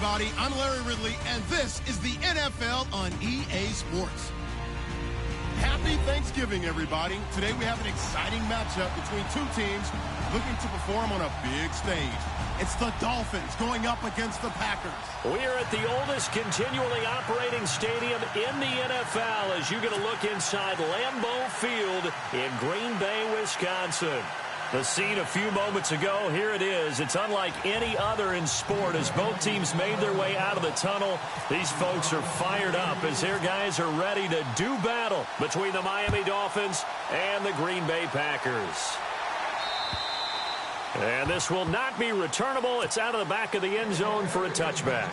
everybody. I'm Larry Ridley, and this is the NFL on EA Sports. Happy Thanksgiving, everybody. Today we have an exciting matchup between two teams looking to perform on a big stage. It's the Dolphins going up against the Packers. We are at the oldest continually operating stadium in the NFL as you get a look inside Lambeau Field in Green Bay, Wisconsin. The scene a few moments ago, here it is. It's unlike any other in sport as both teams made their way out of the tunnel. These folks are fired up as their guys are ready to do battle between the Miami Dolphins and the Green Bay Packers. And this will not be returnable. It's out of the back of the end zone for a touchback.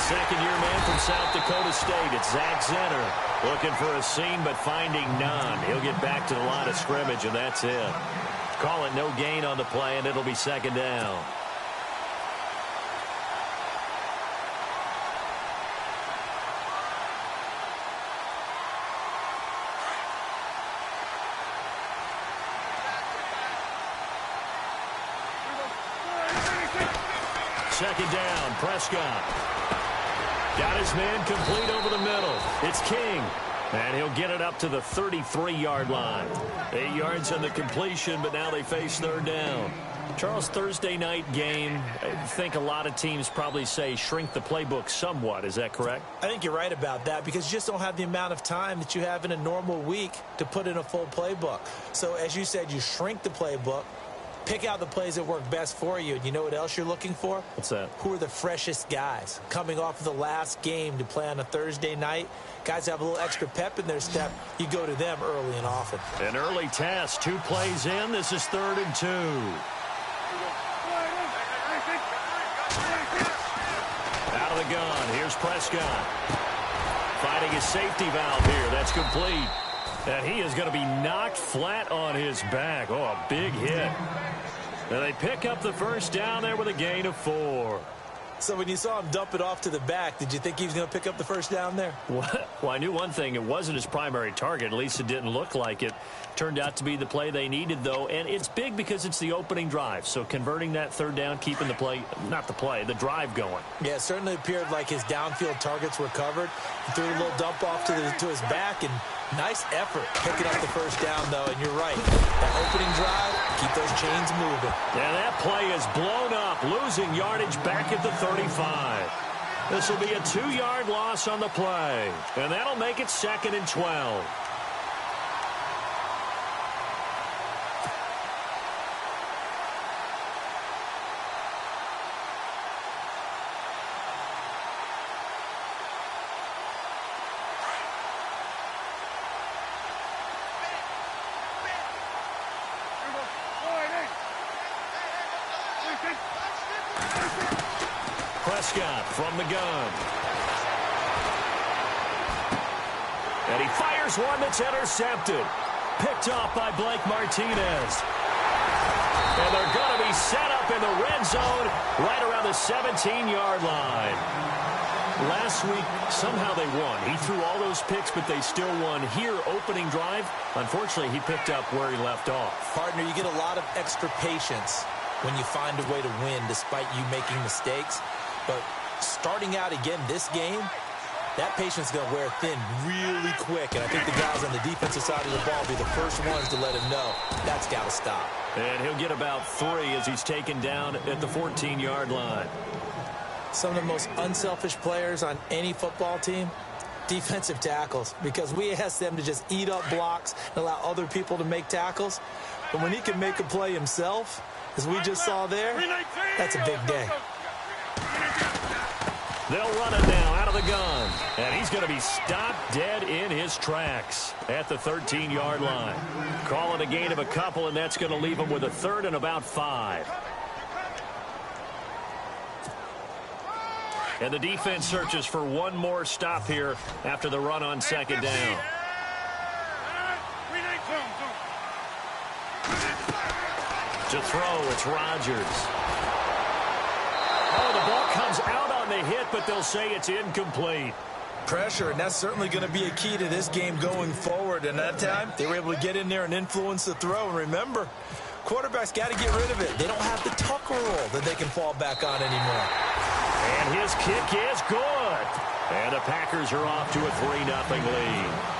Second-year man from South Dakota State. It's Zach Zenner looking for a seam but finding none. He'll get back to the line of scrimmage, and that's it. Call it no gain on the play, and it'll be second down. Second down, Prescott. Got his man complete over the middle. It's King. And he'll get it up to the 33-yard line. 8 yards on the completion, but now they face third down. Charles, Thursday night game, I think a lot of teams probably say shrink the playbook somewhat. Is that correct? I think you're right about that because you just don't have the amount of time that you have in a normal week to put in a full playbook. So as you said, you shrink the playbook. Pick out the plays that work best for you. And you know what else you're looking for? What's that? Who are the freshest guys coming off of the last game to play on a Thursday night? Guys have a little extra pep in their step. You go to them early and often. An early test. 2 plays in. This is 3rd and 2. Out of the gun. Here's Prescott. Finding his safety valve here. That's complete. And he is going to be knocked flat on his back. Oh, a big hit. And they pick up the first down there with a gain of 4. So when you saw him dump it off to the back, did you think he was going to pick up the first down there? Well, I knew one thing. It wasn't his primary target. At least it didn't look like it. Turned out to be the play they needed, though. And it's big because it's the opening drive. So converting that third down, keeping the play, not the play, the drive going. Yeah, it certainly appeared like his downfield targets were covered. He threw a little dump off to his back, and nice effort picking up the first down, though. And you're right. That opening drive, keep those chains moving. And that play is blown up, losing yardage back at the 35. This will be a 2-yard loss on the play. And that'll make it 2nd and 12. Prescott from the gun. And he fires one that's intercepted. Picked off by Blake Martinez. And they're going to be set up in the red zone right around the 17-yard line. Last week, somehow they won. He threw all those picks, but they still won. Here, opening drive, unfortunately, he picked up where he left off. Partner, you get a lot of extra patience when you find a way to win despite you making mistakes. But starting out again this game, that patience is going to wear thin really quick. And I think the guys on the defensive side of the ball will be the first ones to let him know that's got to stop. And he'll get about 3 as he's taken down at the 14-yard line. Some of the most unselfish players on any football team, defensive tackles, because we ask them to just eat up blocks and allow other people to make tackles. But when he can make a play himself, as we just saw there, that's a big day. They'll run it now out of the gun. And he's going to be stopped dead in his tracks at the 13-yard line. Call it a gain of a couple, and that's going to leave him with a 3rd and about 5. And the defense searches for one more stop here after the run on 2nd down. To throw, it's Rodgers. Oh, the ball comes out on the hit, but they'll say it's incomplete. Pressure, and that's certainly going to be a key to this game going forward. And that time, they were able to get in there and influence the throw. And remember, quarterbacks got to get rid of it. They don't have the tuck rule that they can fall back on anymore. And his kick is good. And the Packers are off to a 3-0 lead.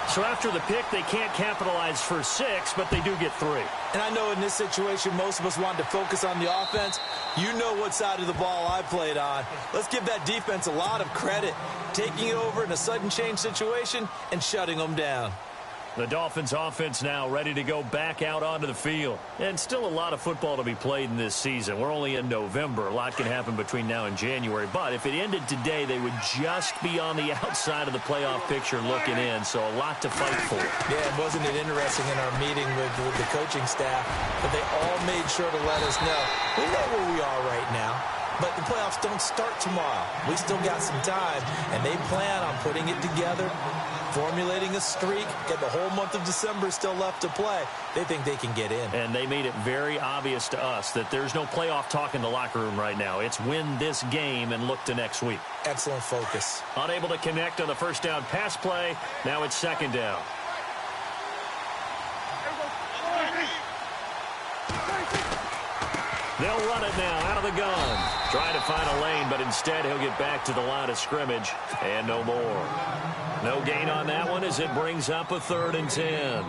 So after the pick, they can't capitalize for 6, but they do get 3. And I know in this situation, most of us wanted to focus on the offense. You know what side of the ball I played on. Let's give that defense a lot of credit, taking it over in a sudden change situation and shutting them down. The Dolphins offense now ready to go back out onto the field. And still a lot of football to be played in this season. We're only in November. A lot can happen between now and January. But if it ended today, they would just be on the outside of the playoff picture looking in. So a lot to fight for. Yeah, and wasn't it interesting in our meeting with the coaching staff that they all made sure to let us know, we know where we are right now. But the playoffs don't start tomorrow. We still got some time, and they plan on putting it together, formulating a streak, get the whole month of December still left to play. They think they can get in. And they made it very obvious to us that there's no playoff talk in the locker room right now. It's win this game and look to next week. Excellent focus. Unable to connect on the first down pass play. Now it's second down. They'll run it now out of the gun. Trying to find a lane, but instead he'll get back to the line of scrimmage. And no more. No gain on that one as it brings up a 3rd and 10.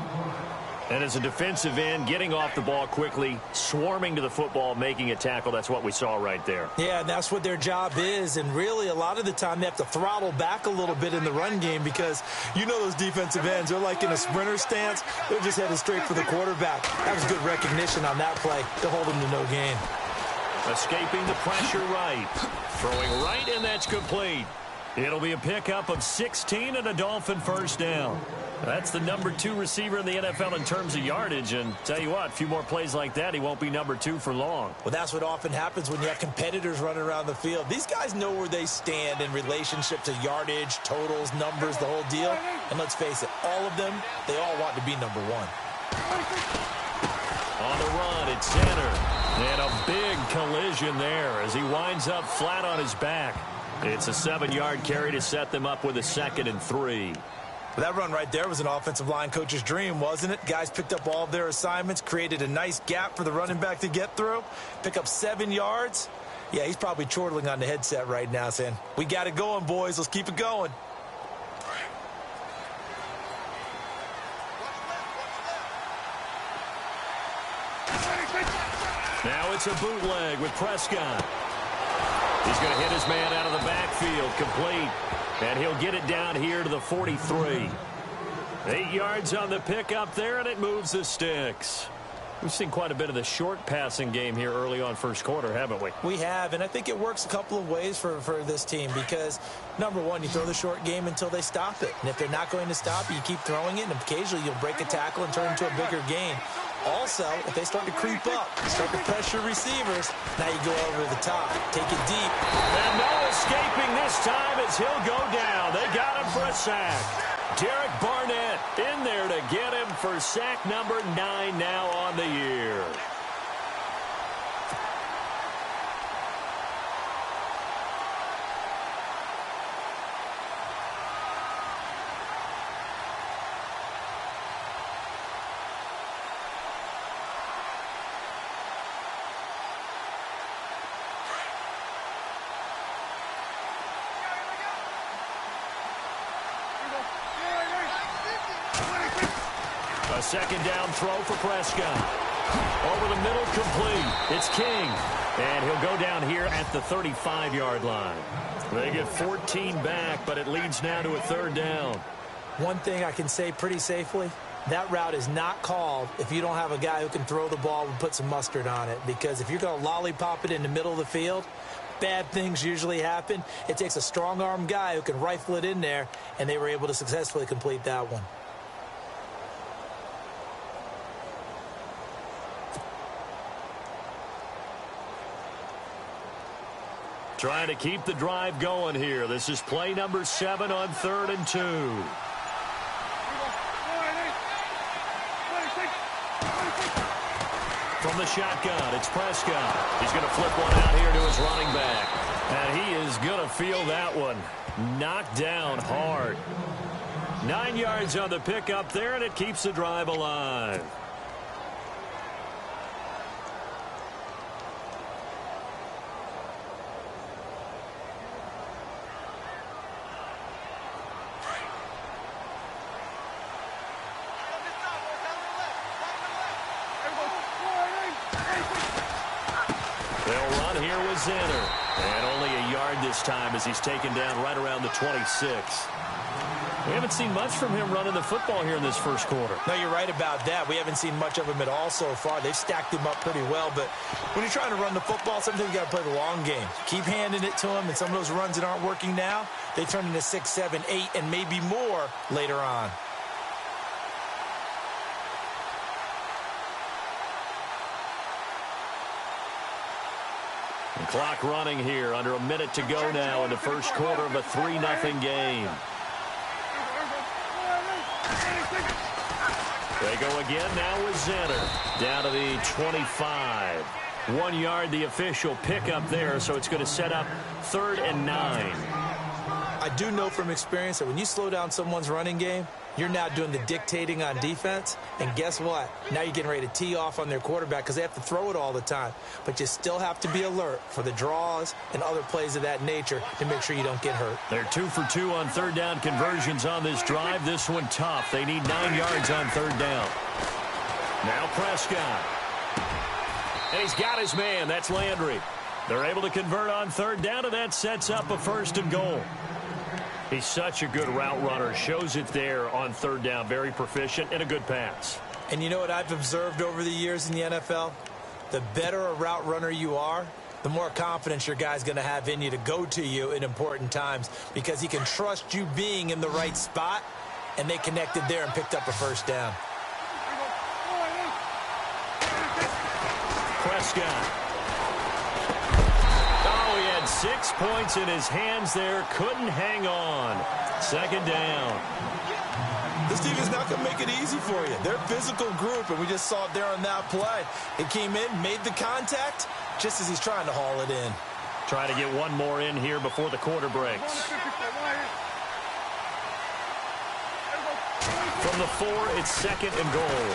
And as a defensive end, getting off the ball quickly, swarming to the football, making a tackle, that's what we saw right there. Yeah, and that's what their job is. And really, a lot of the time, they have to throttle back a little bit in the run game because you know those defensive ends, they're like in a sprinter stance. They're just headed straight for the quarterback. That was good recognition on that play to hold him to no gain. Escaping the pressure right. Throwing right, and that's complete. It'll be a pickup of 16 and a Dolphin first down. That's the number 2 receiver in the NFL in terms of yardage. And tell you what, a few more plays like that, he won't be number 2 for long. Well, that's what often happens when you have competitors running around the field. These guys know where they stand in relationship to yardage, totals, numbers, the whole deal. And let's face it, all of them, they all want to be number 1. On the run, it's center. And a big collision there as he winds up flat on his back. It's a 7-yard carry to set them up with a 2nd and 3. That run right there was an offensive line coach's dream, wasn't it? Guys picked up all of their assignments, created a nice gap for the running back to get through, pick up 7 yards. Yeah, he's probably chortling on the headset right now saying, we got it going, boys. Let's keep it going. Now it's a bootleg with Prescott. He's going to hit his man out of the backfield, complete. And he'll get it down here to the 43. 8 yards on the pickup there, and it moves the sticks. We've seen quite a bit of the short passing game here early on first quarter, haven't we? We have, and I think it works a couple of ways for this team because, number one, you throw the short game until they stop it. And if they're not going to stop it, you keep throwing it, and occasionally you'll break a tackle and turn into a bigger gain. Also, if they start to creep up, start to pressure receivers, now you go over the top, take it deep. And no escaping this time as he'll go down. They got him for a sack. Derek Barnett in there to get him for sack number 9 now on the year. A second down throw for Prescott. Over the middle, complete. It's King. And he'll go down here at the 35-yard line. They get 14 back, but it leads now to a 3rd down. One thing I can say pretty safely, that route is not called if you don't have a guy who can throw the ball and put some mustard on it. Because if you're going to lollipop it in the middle of the field, bad things usually happen. It takes a strong-arm guy who can rifle it in there, and they were able to successfully complete that one. Trying to keep the drive going here. This is play number 7 on 3rd and 2. From the shotgun, it's Prescott. He's going to flip one out here to his running back. And he is going to feel that one. Knocked down hard. 9 yards on the pickup there, and it keeps the drive alive. They'll run here with Xander. And only a yard this time as he's taken down right around the 26. We haven't seen much from him running the football here in this first quarter. No, you're right about that. We haven't seen much of him at all so far. They've stacked him up pretty well, but when you're trying to run the football, sometimes you got to play the long game. Keep handing it to him, and some of those runs that aren't working now, they turn into 6, 7, 8, and maybe more later on. The clock running here, under a minute to go now in the first quarter of a 3-0 game. They go again now with Xander. Down to the 25. 1 yard, the official pickup there, so it's going to set up 3rd and 9. I do know from experience that when you slow down someone's running game, you're now doing the dictating on defense. And guess what? Now you're getting ready to tee off on their quarterback because they have to throw it all the time. But you still have to be alert for the draws and other plays of that nature to make sure you don't get hurt. They're 2 for 2 on third down conversions on this drive. This one tough. They need 9 yards on third down. Now Prescott. And he's got his man. That's Landry. They're able to convert on third down, and that sets up a 1st and goal. He's such a good route runner. Shows it there on third down. Very proficient and a good pass. And you know what I've observed over the years in the NFL? The better a route runner you are, the more confidence your guy's going to have in you to go to you in important times because he can trust you being in the right spot, and they connected there and picked up a 1st down. Prescott. 6 points in his hands there. Couldn't hang on. 2nd down. This team is not going to make it easy for you. They're a physical group, and we just saw it there on that play. It came in, made the contact, just as he's trying to haul it in. Try to get one more in here before the quarter breaks. From the 4, it's 2nd and goal.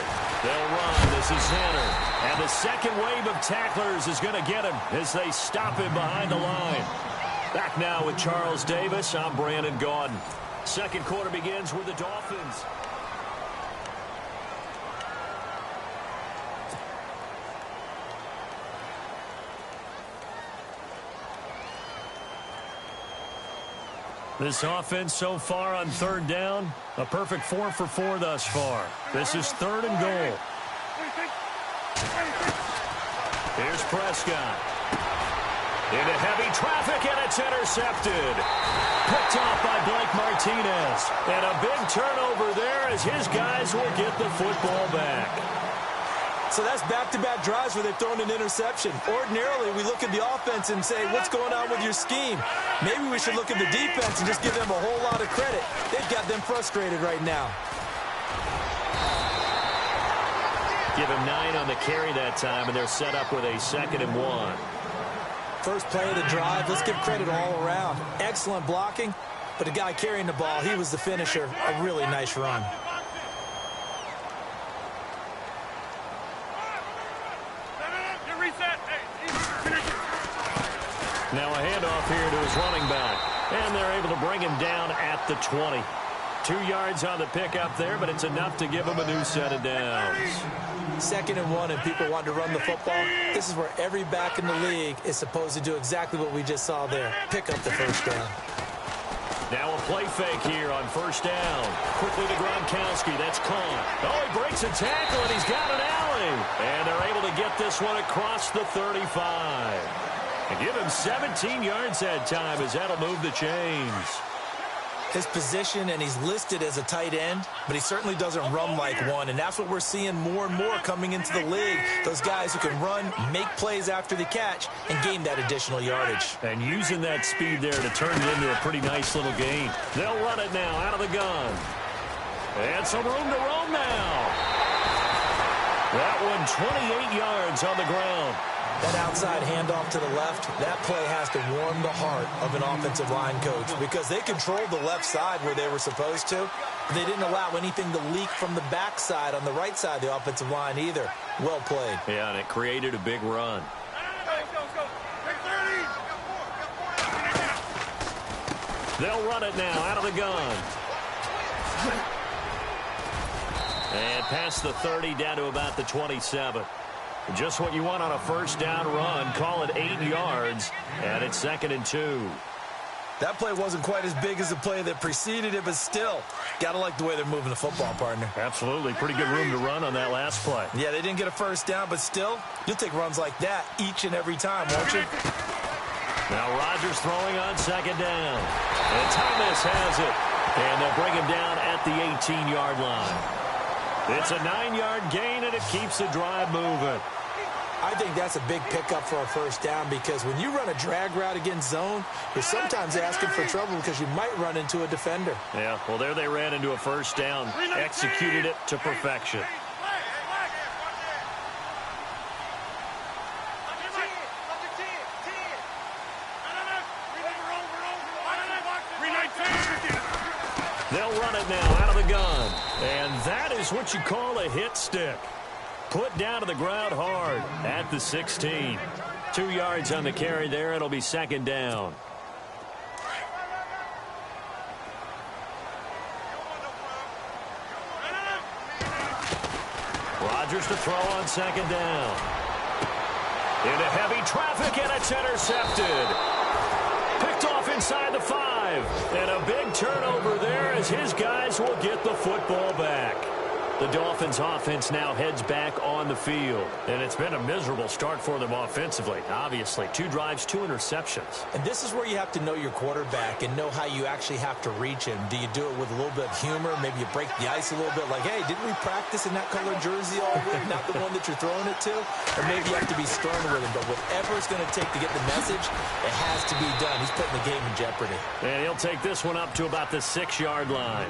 They'll run. This is Xander. And the second wave of tacklers is going to get him as they stop him behind the line. Back now with Charles Davis. I'm Brandon Gaudin. Second quarter begins with the Dolphins. This offense so far on third down, a perfect 4 for 4 thus far. This is 3rd and goal. Here's Prescott. Into heavy traffic, and it's intercepted. Picked off by Blake Martinez. And a big turnover there as his guys will get the football back. So that's back-to-back drives where they've thrown an interception. Ordinarily, we look at the offense and say, what's going on with your scheme? Maybe we should look at the defense and just give them a whole lot of credit. They've got them frustrated right now. Give him 9 on the carry that time, and they're set up with a 2nd and 1. First play of the drive, let's give credit all around. Excellent blocking, but the guy carrying the ball, he was the finisher. A really nice run. Now a handoff here to his running back. And they're able to bring him down at the 20. 2 yards on the pickup there, but it's enough to give him a new set of downs. 2nd and 1, and people want to run the football. This is where every back in the league is supposed to do exactly what we just saw there. Pick up the 1st down. Now a play fake here on 1st down. Quickly to Gronkowski. That's caught. Oh, he breaks a tackle, and he's got an alley. And they're able to get this one across the 35. And give him 17 yards that time as that'll move the chains. His position, and he's listed as a tight end, but he certainly doesn't run like one, and that's what we're seeing more and more coming into the league. Those guys who can run, make plays after the catch, and gain that additional yardage. And using that speed there to turn it into a pretty nice little gain. They'll run it now out of the gun. And some room to roam now. That one 28 yards on the ground. That outside handoff to the left, that play has to warm the heart of an offensive line coach because they controlled the left side where they were supposed to. They didn't allow anything to leak from the backside on the right side of the offensive line either. Well played. Yeah, and it created a big run. They'll run it now out of the gun. And past the 30 down to about the 27. Just what you want on a first down run. Call it 8 yards, and it's 2nd and 2. That play wasn't quite as big as the play that preceded it, but still, got to like the way they're moving the football, partner. Absolutely. Pretty good room to run on that last play. Yeah, they didn't get a first down, but still, you'll take runs like that each and every time, won't you? Now Rodgers throwing on 2nd down. And Thomas has it. And they'll bring him down at the 18-yard line. It's a 9-yard gain, and it keeps the drive moving. I think that's a big pickup for a first down because when you run a drag route against zone, you're sometimes asking for trouble because you might run into a defender. Yeah, well, there they ran into a first down, executed it to perfection. They'll run it now out of the gun. And that is what you call a hit stick. Put down to the ground hard at the 16. 2 yards on the carry there. It'll be 2nd down. Rodgers to throw on 2nd down. Into heavy traffic, and it's intercepted. Picked off inside the 5. And a big turnover there as his guys will get the football back. The Dolphins offense now heads back on the field. And it's been a miserable start for them offensively. Obviously, 2 drives, 2 interceptions. And this is where you have to know your quarterback and know how you actually have to reach him. Do you do it with a little bit of humor? Maybe you break the ice a little bit like, hey, didn't we practice in that color jersey all week? Not the one that you're throwing it to? Or maybe you have to be stern with him. But whatever it's going to take to get the message, it has to be done. He's putting the game in jeopardy. And he'll take this one up to about the 6-yard line.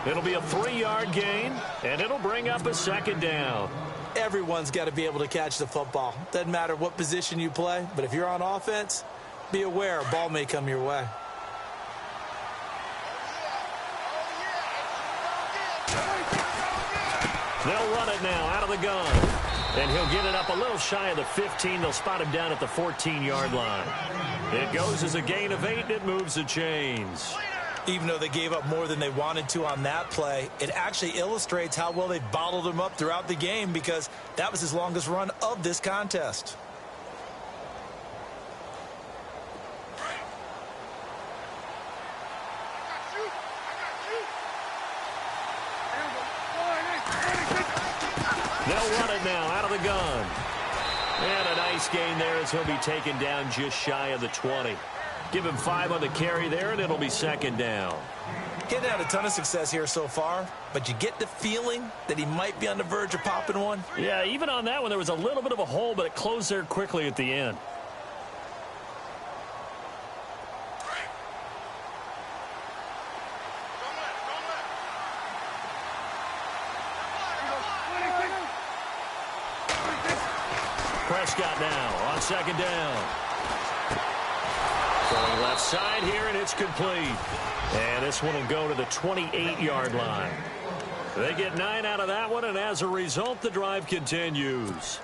It'll be a 3-yard gain, and it'll bring up a 2nd down. Everyone's got to be able to catch the football. Doesn't matter what position you play, but if you're on offense, be aware a ball may come your way. They'll run it now out of the gun. And he'll get it up a little shy of the 15. They'll spot him down at the 14-yard line. It goes as a gain of 8, and it moves the chains. Even though they gave up more than they wanted to on that play, it actually illustrates how well they bottled him up throughout the game because that was his longest run of this contest. They'll run it now out of the gun. And a nice gain there as he'll be taken down just shy of the 20. Give him 5 on the carry there, and it'll be 2nd down. He hasn't had a ton of success here so far, but you get the feeling that he might be on the verge of popping one. Yeah, even on that one, there was a little bit of a hole, but it closed there quickly at the end. Prescott now on 2nd down. Going left side here, and it's complete. And this one will go to the 28-yard line. They get 9 out of that one, and as a result, the drive continues.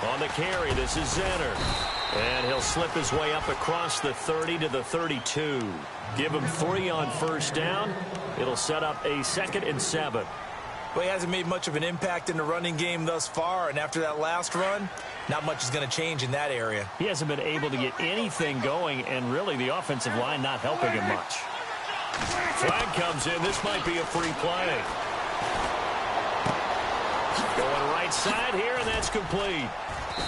On the carry, this is Zenner. And he'll slip his way up across the 30 to the 32. Give him 3 on first down. It'll set up a 2nd and 7. Well, he hasn't made much of an impact in the running game thus far, and after that last run, not much is going to change in that area. He hasn't been able to get anything going, and really the offensive line not helping him much. Flag comes in. This might be a free play. Going right side here, and that's complete.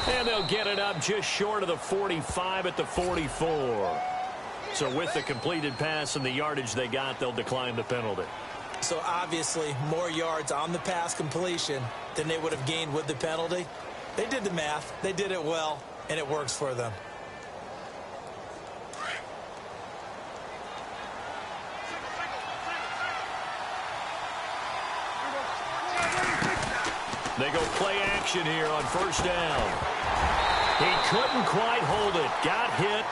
And they'll get it up just short of the 45 at the 44. So with the completed pass and the yardage they got, they'll decline the penalty. So obviously more yards on the pass completion than they would have gained with the penalty. They did the math. They did it well, and it works for them. They go play action here on first down. He couldn't quite hold it. Got hit.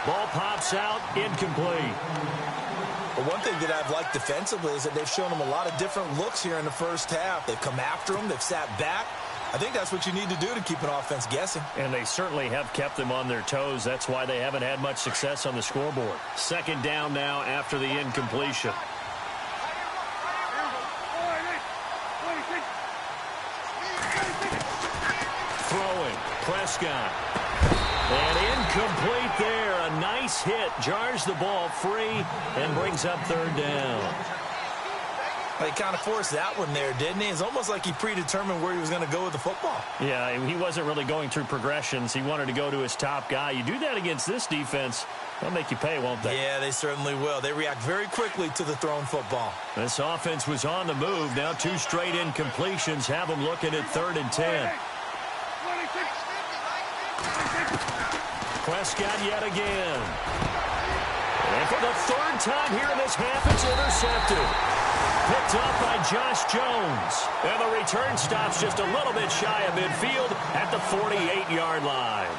Ball pops out. Incomplete. But one thing that I've liked defensively is that they've shown him a lot of different looks here in the first half. They've come after him. They've sat back. I think that's what you need to do to keep an offense guessing. And they certainly have kept them on their toes. That's why they haven't had much success on the scoreboard. Second down now after the incompletion. Throwing. Prescott. And incomplete there. A nice hit. Jars the ball free and brings up third down. He kind of forced that one there, didn't he? It's almost like he predetermined where he was going to go with the football. Yeah, he wasn't really going through progressions. He wanted to go to his top guy. You do that against this defense, they'll make you pay, won't they? Yeah, they certainly will. They react very quickly to the thrown football. This offense was on the move. Now 2 straight incompletions have them looking at 3rd and 10. Prescott yet again. And for the 3rd time here in this half, it's intercepted. Picked up by Josh Jones. And the return stops just a little bit shy of midfield at the 48-yard line.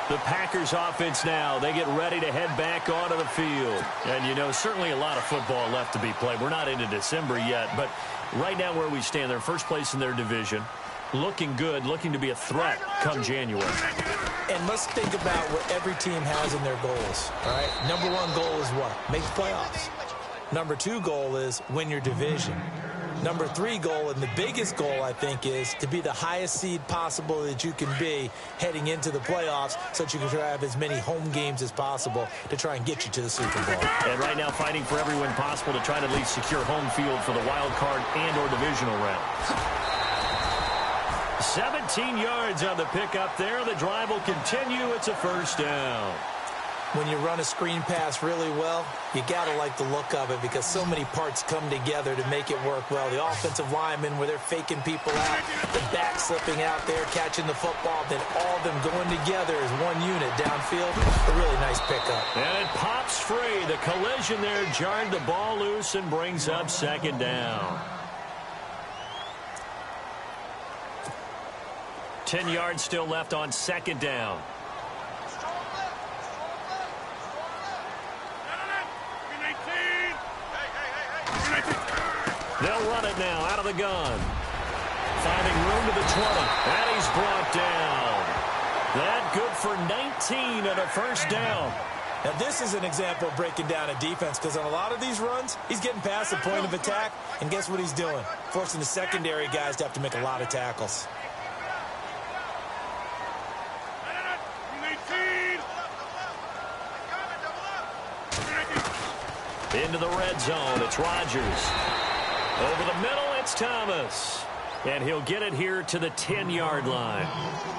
The Packers offense now, they get ready to head back onto the field. And, you know, certainly a lot of football left to be played. We're not into December yet, but right now where we stand, they're first place in their division. Looking good, looking to be a threat come January. And let's think about what every team has in their goals, all right? Number 1 goal is what? Make the playoffs. Number 2 goal is win your division. Number 3 goal, and the biggest goal, I think, is to be the highest seed possible that you can be heading into the playoffs so that you can have as many home games as possible to try and get you to the Super Bowl. And right now fighting for every win possible to try to at least secure home field for the wild card and or divisional round. 17 yards on the pickup there. The drive will continue. It's a first down. When you run a screen pass really well, you got to like the look of it because so many parts come together to make it work well. The offensive linemen, where they're faking people out, the back slipping out there, catching the football, then all of them going together as one unit downfield. A really nice pickup. And it pops free. The collision there jarred the ball loose and brings up 2nd down. 10 yards still left on 2nd down. They'll run it now out of the gun. Finding room to the 20. And he's brought down. That good for 19 and a first down. Now, this is an example of breaking down a defense because on a lot of these runs, he's getting past the point of attack, and guess what he's doing? Forcing the secondary guys to have to make a lot of tackles. Into the red zone, it's Rodgers. Over the middle, it's Thomas. And he'll get it here to the 10-yard line.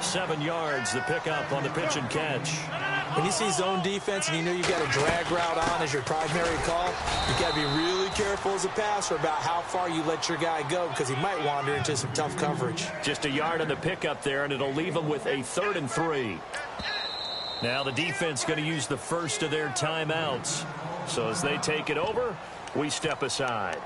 7 yards, the pickup on the pitch and catch. When you see zone defense and you know you've got a drag route on as your primary call, you've got to be really careful as a passer about how far you let your guy go because he might wander into some tough coverage. Just a yard on the pickup there, and it'll leave him with a 3rd and 3. Now the defense going to use the first of their timeouts. So as they take it over, we step aside.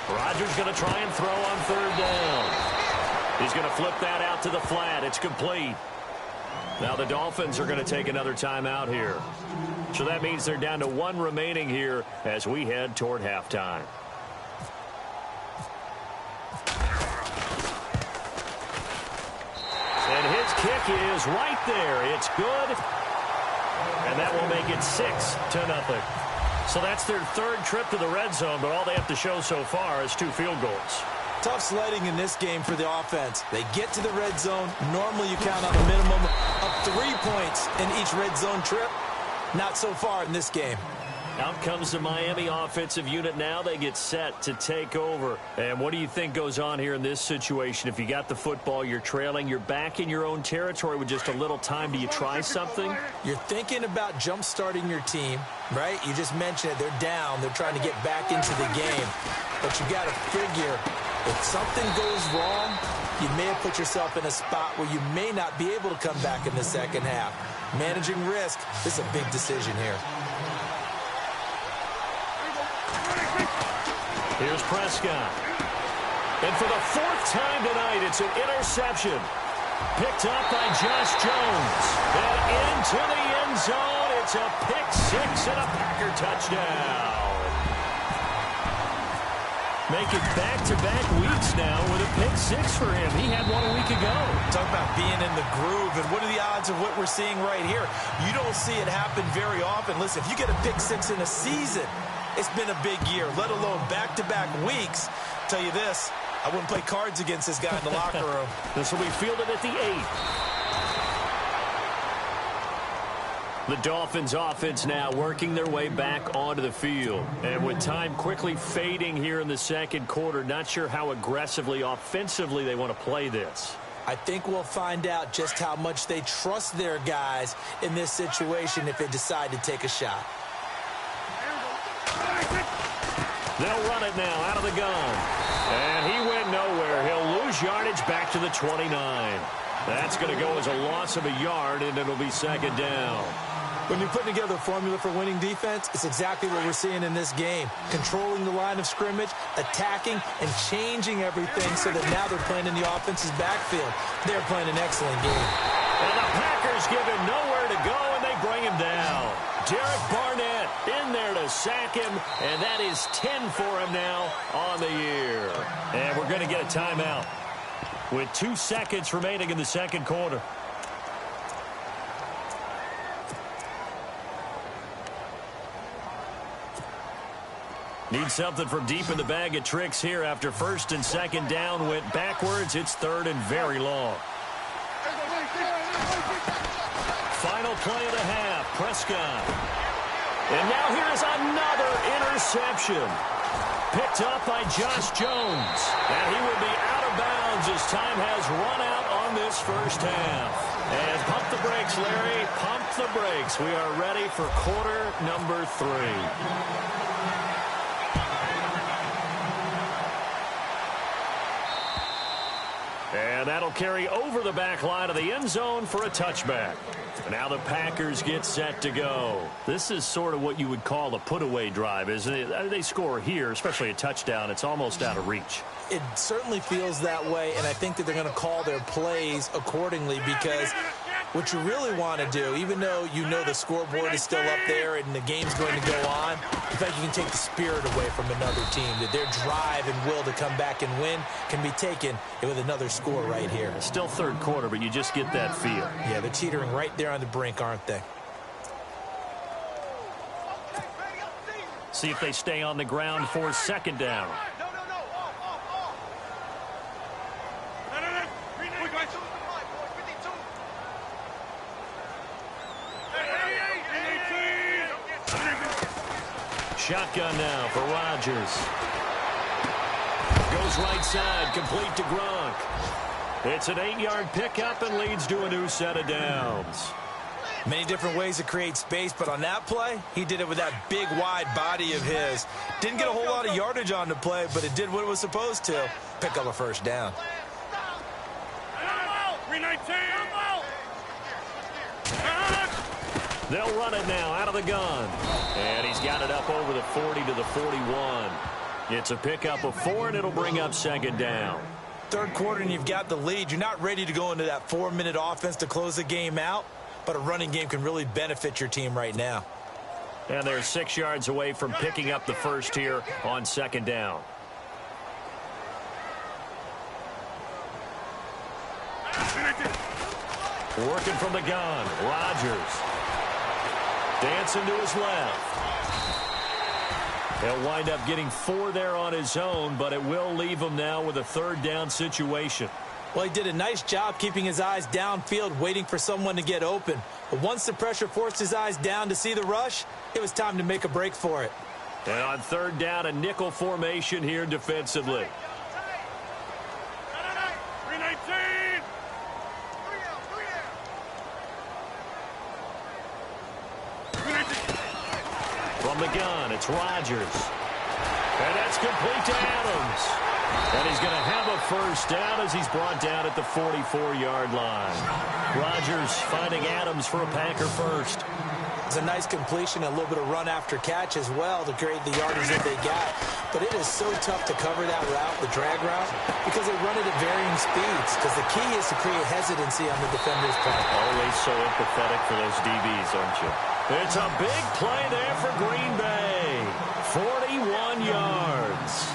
Rodgers going to try and throw on 3rd down. He's going to flip that out to the flat. It's complete. Now the Dolphins are going to take another timeout here. So that means they're down to 1 remaining here as we head toward halftime. And his kick is right there. It's good. And that will make it 6-0. So that's their 3rd trip to the red zone, but all they have to show so far is 2 field goals. Tough sledding in this game for the offense. They get to the red zone. Normally you count on a minimum of 3 points in each red zone trip. Not so far in this game. Out comes the Miami offensive unit now. They get set to take over. And what do you think goes on here in this situation? If you got the football, you're trailing, you're back in your own territory with just a little time. Do you try something? You're thinking about jump-starting your team, right? You just mentioned it. They're down. They're trying to get back into the game. But you got to figure, if something goes wrong, you may have put yourself in a spot where you may not be able to come back in the second half. Managing risk, this is a big decision here. Here's Prescott. And for the fourth time tonight, it's an interception. Picked up by Josh Jones. And into the end zone. It's a pick six and a Packer touchdown. Make it back-to-back weeks now with a pick six for him. He had one a week ago. Talk about being in the groove, and what are the odds of what we're seeing right here? You don't see it happen very often. Listen, if you get a pick six in a season, it's been a big year, let alone back-to-back weeks. Tell you this, I wouldn't play cards against this guy in the locker room. This will be fielded at the 8. The Dolphins offense now working their way back onto the field. And with time quickly fading here in the second quarter, not sure how aggressively, offensively they want to play this. I think we'll find out just how much they trust their guys in this situation if they decide to take a shot. They'll run it now out of the gun. And he went nowhere. He'll lose yardage back to the 29. That's going to go as a loss of a yard, and it'll be second down. When you're putting together a formula for winning defense, it's exactly what we're seeing in this game. Controlling the line of scrimmage, attacking, and changing everything so that now they're playing in the offense's backfield. They're playing an excellent game. And the Packers give him nowhere to go, and they bring him down. Derek Barnett in there to sack him, and that is 10 for him now on the year. And we're going to get a timeout with 2 seconds remaining in the second quarter. Need something from deep in the bag of tricks here after first and second down went backwards. It's third and very long. Final play of the half, Prescott. And now here's another interception. Picked up by Josh Jones. And he will be out of bounds as time has run out on this first half. And pump the brakes, Larry. Pump the brakes. We are ready for quarter number 3. And that'll carry over the back line of the end zone for a touchback. Now the Packers get set to go. This is sort of what you would call a put-away drive, isn't it? They score here, especially a touchdown. It's almost out of reach. It certainly feels that way, and I think that they're going to call their plays accordingly because what you really want to do, even though you know the scoreboard is still up there and the game's going to go on, in fact, you can take the spirit away from another team, that their drive and will to come back and win can be taken with another score right here. Still third quarter, but you just get that feel. Yeah, they're teetering right there on the brink, aren't they? See if they stay on the ground for second down. Shotgun now for Rodgers. Goes right side, complete to Gronk. It's an 8-yard pickup and leads to a new set of downs. Many different ways to create space, but on that play, he did it with that big, wide body of his. Didn't get a whole lot of yardage on the play, but it did what it was supposed to. Pick up a first down. They'll run it now out of the gun. And he's got it up over the 40 to the 41. It's a pickup of 4, and it'll bring up second down. Third quarter, and you've got the lead. You're not ready to go into that 4-minute offense to close the game out, but a running game can really benefit your team right now. And they're 6 yards away from picking up the first here on second down. Working from the gun, Rodgers. Dancing to his left. He'll wind up getting 4 there on his own, but it will leave him now with a third down situation. Well, he did a nice job keeping his eyes downfield, waiting for someone to get open. But once the pressure forced his eyes down to see the rush, it was time to make a break for it. And on third down, a nickel formation here defensively. From the gun, it's Rodgers. And that's complete to Adams. And he's going to have a first down as he's brought down at the 44-yard line. Rodgers finding Adams for a Packer first. It's a nice completion, a little bit of run after catch as well to create the yardage that they got. But it is so tough to cover that route, the drag route, because they run it at varying speeds. Because the key is to create hesitancy on the defender's part. Always so empathetic for those DBs, aren't you? It's a big play there for Green Bay. 41 yards.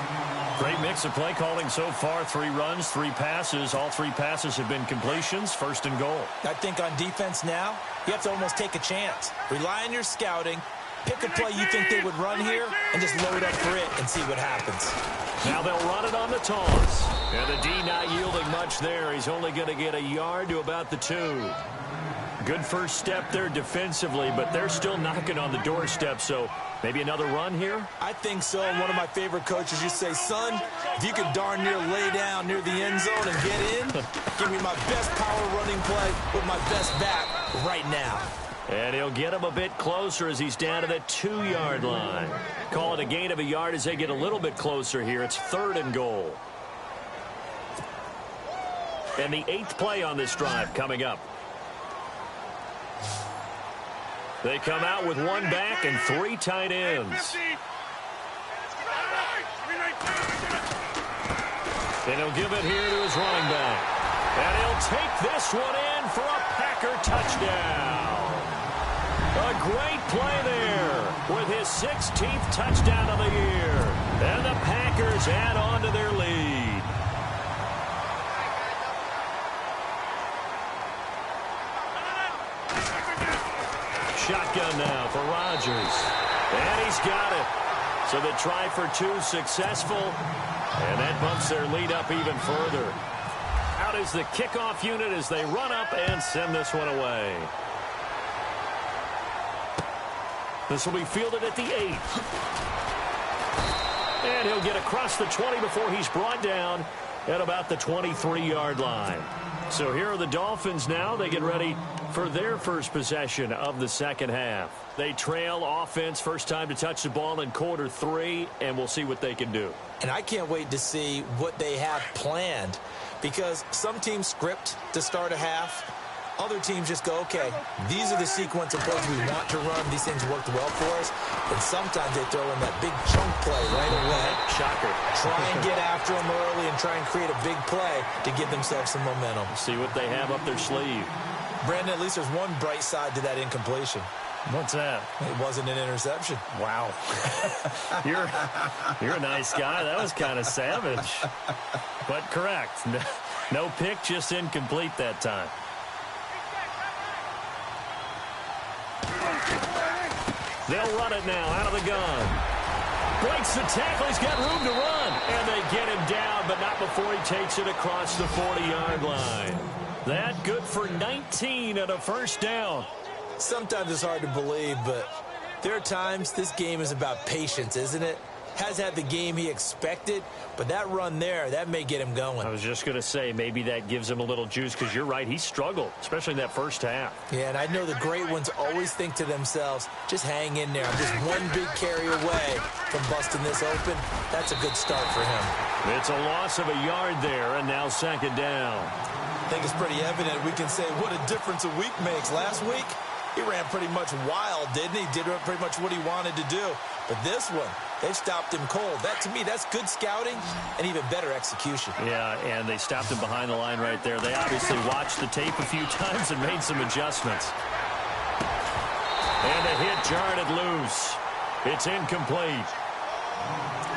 Great mix of play calling so far. 3 runs, 3 passes. All 3 passes have been completions. First and goal. I think on defense now, you have to almost take a chance. Rely on your scouting. Pick a play you think they would run here and just load up for it and see what happens. Now they'll run it on the toss. And the D not yielding much there. He's only going to get a yard to about the 2. Good first step there defensively, but they're still knocking on the doorstep, so maybe another run here? I think so. And one of my favorite coaches used to say, son, if you could darn near lay down near the end zone and get in, give me my best power running play with my best back right now. And he'll get him a bit closer as he's down to the 2-yard line. Call it a gain of a yard as they get a little bit closer here. It's 3rd and goal. And the 8th play on this drive coming up. They come out with 1 back and 3 tight ends. And he'll give it here to his running back. And he'll take this one in for a Packer touchdown. A great play there with his 16th touchdown of the year. And the Packers add on to their lead. Shotgun now for Rodgers. And he's got it. So the try for 2 successful. And that bumps their lead up even further. Out is the kickoff unit as they run up and send this one away. This will be fielded at the 8. And he'll get across the 20 before he's brought down at about the 23-yard line. So here are the Dolphins now. They get ready for their first possession of the second half. They trail offense, first time to touch the ball in quarter 3, and we'll see what they can do. And I can't wait to see what they have planned, because some teams script to start a half. Other teams just go, okay, these are the sequence of plays we want to run. These things worked well for us. And sometimes they throw in that big chunk play right away. Shocker. Try and get after them early and try and create a big play to give themselves some momentum. See what they have up their sleeve. Brandon, at least there's one bright side to that incompletion. What's that? It wasn't an interception. Wow. You're a nice guy. That was kind of savage. But correct. No pick, just incomplete that time. They'll run it now out of the gun. Breaks the tackle. He's got room to run. And they get him down, but not before he takes it across the 40-yard line. That good for 19 and a first down. Sometimes it's hard to believe, but there are times this game is about patience, isn't it? Has had the game he expected, but that run there, that may get him going. I was just going to say, maybe that gives him a little juice, because you're right, he struggled, especially in that first half. Yeah, and I know the great ones always think to themselves, just hang in there. I'm just one big carry away from busting this open. That's a good start for him. It's a loss of a yard there, and now second down. I think it's pretty evident. We can say what a difference a week makes. Last week, he ran pretty much wild, didn't he? Did pretty much what he wanted to do. But this one, they've stopped him cold. That, to me, that's good scouting and even better execution. Yeah, and they stopped him behind the line right there. They obviously watched the tape a few times and made some adjustments. And the hit jarred it loose. It's incomplete.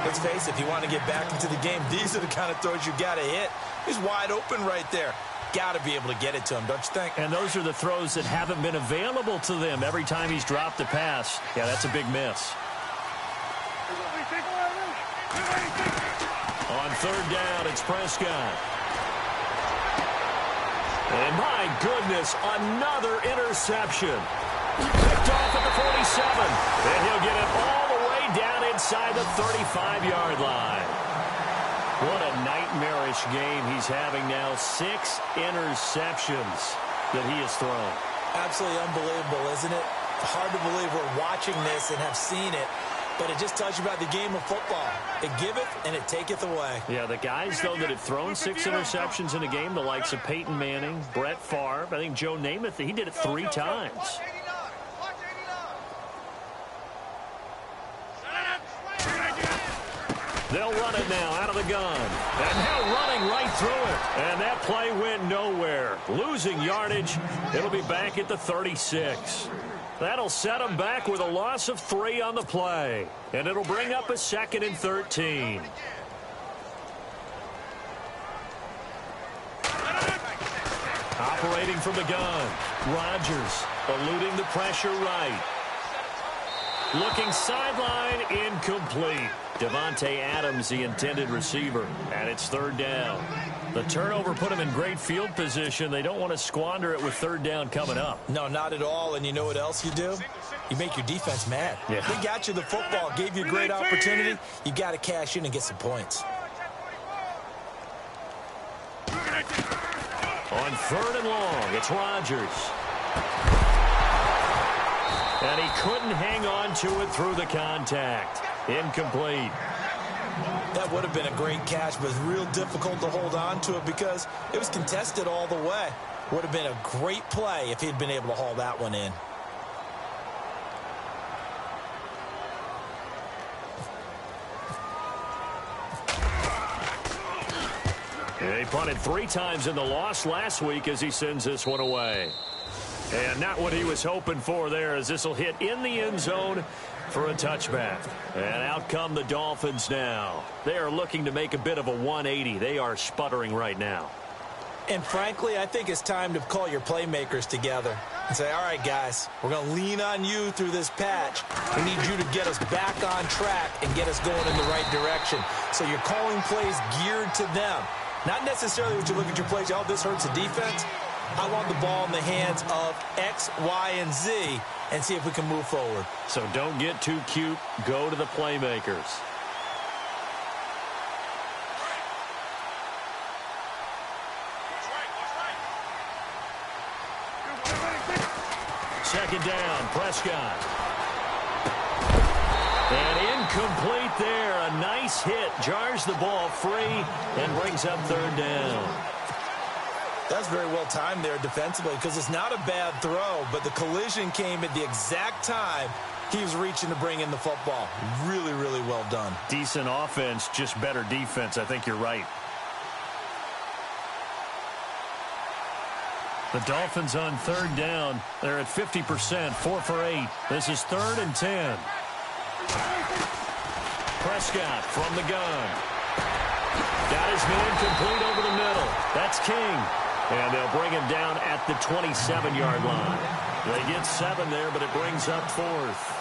Let's face it, if you want to get back into the game, these are the kind of throws you got to hit. He's wide open right there. Got to be able to get it to him, don't you think? And those are the throws that haven't been available to them every time he's dropped a pass. Yeah, that's a big miss. On third down, it's Prescott. And my goodness, another interception. Picked off at the 47. And he'll get it all the way down inside the 35-yard line. What a nightmarish game he's having now. 6 interceptions that he has thrown. Absolutely unbelievable, isn't it? Hard to believe we're watching this and have seen it. But it just tells you about the game of football. It giveth and it taketh away. Yeah, the guys, though, that have thrown 6 interceptions in a game, the likes of Peyton Manning, Brett Favre, I think Joe Namath, he did it 3 times. They'll run it now out of the gun. And now running right through it. And that play went nowhere. Losing yardage. It'll be back at the 36. That'll set them back with a loss of 3 on the play. And it'll bring up a 2nd and 13. Operating from the gun. Rodgers eluding the pressure right. Looking sideline, incomplete. Davante Adams, the intended receiver, and it's 3rd down. The turnover put him in great field position. They don't want to squander it with 3rd down coming up. No, not at all. And you know what else you do? You make your defense mad. Yeah. They got you the football, gave you a great opportunity. You got to cash in and get some points. On 3rd and long, it's Rodgers. And he couldn't hang on to it through the contact. Incomplete. That would have been a great catch, but it's real difficult to hold on to it because it was contested all the way. Would have been a great play if he'd been able to haul that one in. He punted 3 times in the loss last week as he sends this one away. And not what he was hoping for there, as this will hit in the end zone for a touchback. And out come the Dolphins now. They are looking to make a bit of a 180. They are sputtering right now. And frankly, I think it's time to call your playmakers together and say, all right, guys, we're going to lean on you through this patch. We need you to get us back on track and get us going in the right direction. So you're calling plays geared to them. Not necessarily when you look at your plays, oh, this hurts the defense. I want the ball in the hands of X, Y, and Z and see if we can move forward. So don't get too cute. Go to the playmakers. Second down, Prescott. And incomplete there. A nice hit. Jars the ball free and brings up 3rd down. That's very well timed there defensively because it's not a bad throw, but the collision came at the exact time he was reaching to bring in the football. Really, really well done. Decent offense, just better defense. I think you're right. The Dolphins on 3rd down. They're at 50%, 4 for 8. This is 3rd and 10. Prescott from the gun. Got his man complete over the middle. That's King. And they'll bring him down at the 27-yard line. They get 7 there, but it brings up 4th.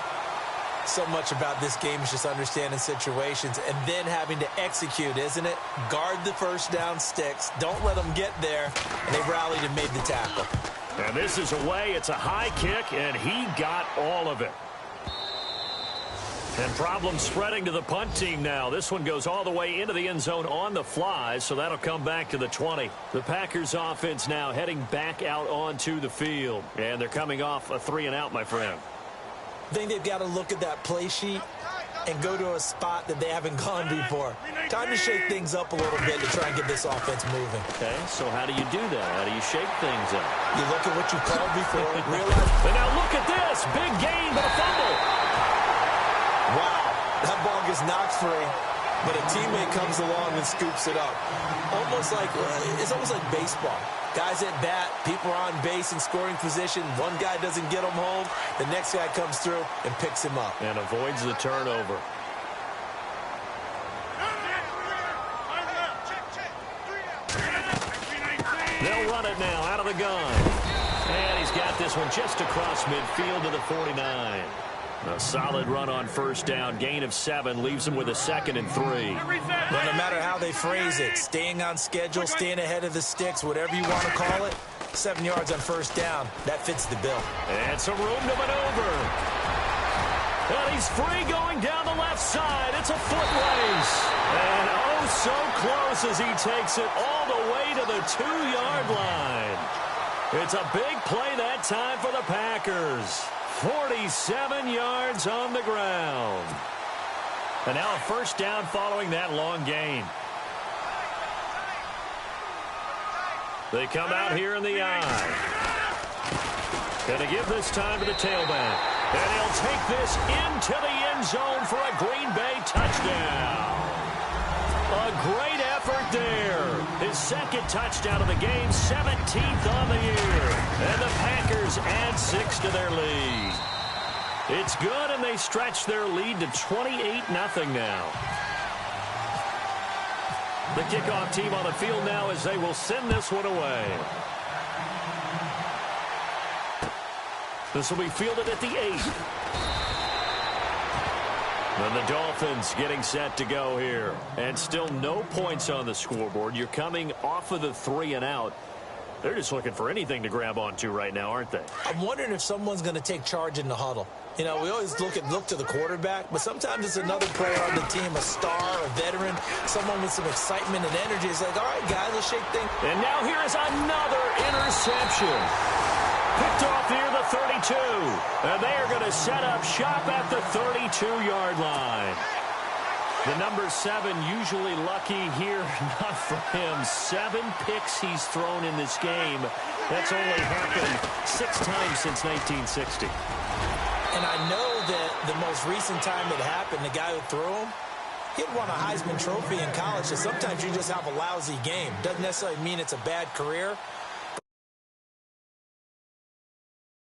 So much about this game is just understanding situations and then having to execute, isn't it? Guard the first down sticks. Don't let them get there. And they rallied and made the tackle. And this is away. It's a high kick, and he got all of it. And problems spreading to the punt team now. This one goes all the way into the end zone on the fly, so that'll come back to the 20. The Packers offense now heading back out onto the field. And they're coming off a 3-and-out, my friend. I think they've got to look at that play sheet and go to a spot that they haven't gone before. Time to shake things up a little bit to try and get this offense moving. Okay, so how do you do that? How do you shake things up? You look at what you called before, realize... And now look at this. Big gain, but a fumble. Wow, that ball gets knocked free, but a teammate comes along and scoops it up. It's almost like baseball. Guys at bat, people are on base in scoring position. One guy doesn't get him home. The next guy comes through and picks him up. And avoids the turnover. They'll run it now out of the gun. And he's got this one just across midfield to the 49. A solid run on 1st down. Gain of 7 leaves him with a 2nd and 3. Well, no matter how they phrase it, staying on schedule, staying ahead of the sticks, whatever you want to call it, 7 yards on first down. That fits the bill. And some room to maneuver. And he's free going down the left side. It's a foot race. And oh, so close as he takes it all the way to the 2-yard line. It's a big play that time for the Packers. 47 yards on the ground. And now a first down following that long gain. They come out here in the eye. Going to give this time to the tailback. And he'll take this into the end zone for a Green Bay touchdown. A great effort there. His second touchdown of the game, 17th on the year. And the Packers add 6 to their lead. It's good, and they stretch their lead to 28-0 now. The kickoff team on the field now as they will send this one away. This will be fielded at the 8. And the Dolphins getting set to go here. And still no points on the scoreboard. You're coming off of the 3 and out. They're just looking for anything to grab onto right now, aren't they? I'm wondering if someone's going to take charge in the huddle. You know, we always look to the quarterback, but sometimes it's another player on the team, a star, a veteran, someone with some excitement and energy. It's like, all right, guys, let's shake things. And now here is another interception. Picked off near the 32. And they are going to set up shop at the 32-yard line. The number 7 usually lucky here. Not for him. 7 picks he's thrown in this game. That's only happened 6 times since 1960. And I know that the most recent time it happened, the guy who threw him, he had won a Heisman Trophy in college. So sometimes you just have a lousy game. Doesn't necessarily mean it's a bad career.